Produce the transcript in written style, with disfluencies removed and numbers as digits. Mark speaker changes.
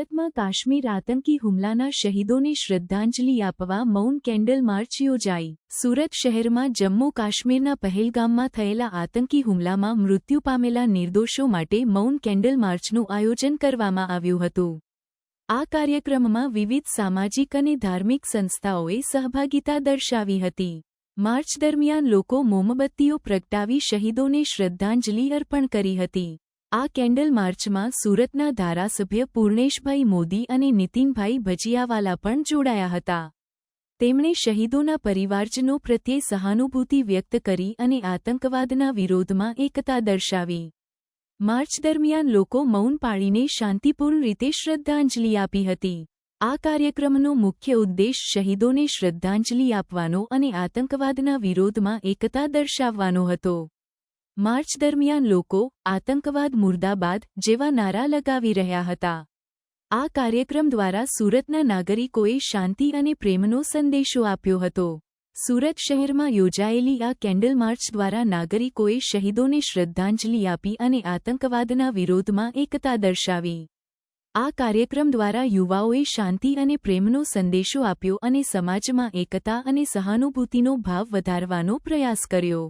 Speaker 1: સુરતમાં કાશ્મીર આતંકી હુમલાના શહીદોને શ્રદ્ધાંજલિ આપવા મૌન કેન્ડલ માર્ચ યોજાઈ। સુરત શહેરમાં જમ્મુ કાશ્મીરના પહેલગામમાં થયેલા આતંકી હુમલામાં મૃત્યુ પામેલા નિર્દોષો માટે મૌન કેન્ડલ માર્ચનું આયોજન કરવામાં આવ્યું હતું। આ કાર્યક્રમમાં વિવિધ સામાજિક અને ધાર્મિક સંસ્થાઓએ સહભાગિતા દર્શાવી હતી। માર્ચ દરમિયાન લોકો મોમબત્તીઓ પ્રગટાવી શહીદોને શ્રદ્ધાંજલિ અર્પણ કરી હતી। આ કેન્ડલ માર્ચમાં સુરતના ધારાસભ્ય પૂર્ણેશભાઈ મોદી અને નીતિનભાઈ ભજીયાવાલા પણ જોડાયા હતા। તેમણે શહીદોના પરિવારજનો પ્રત્યે સહાનુભૂતિ વ્યક્ત કરી અને આતંકવાદના વિરોધમાં એકતા દર્શાવી। માર્ચ દરમિયાન લોકો મૌન પાળીને શાંતિપૂર્ણ રીતે શ્રદ્ધાંજલિ આપી હતી। આ કાર્યક્રમનો મુખ્ય ઉદ્દેશ શહીદોને શ્રદ્ધાંજલિ આપવાનો અને આતંકવાદના વિરોધમાં એકતા દર્શાવવાનો હતો। માર્ચ દરમિયાન લોકો આતંકવાદ મુર્દાબાદ જેવા નારા લગાવી રહ્યા હતા। આ કાર્યક્રમ દ્વારા સુરતના નાગરિકોએ શાંતિ અને પ્રેમનો સંદેશો આપ્યો હતો। સુરત શહેરમાં યોજાયેલી આ કેન્ડલ માર્ચ દ્વારા નાગરિકોએ શહીદોને શ્રદ્ધાંજલિ આપી અને આતંકવાદના વિરોધમાં એકતા દર્શાવી। આ કાર્યક્રમ દ્વારા યુવાઓએ શાંતિ અને પ્રેમનો સંદેશો આપ્યો અને સમાજમાં એકતા અને સહાનુભૂતિનો ભાવ વધારવાનો પ્રયાસ કર્યો।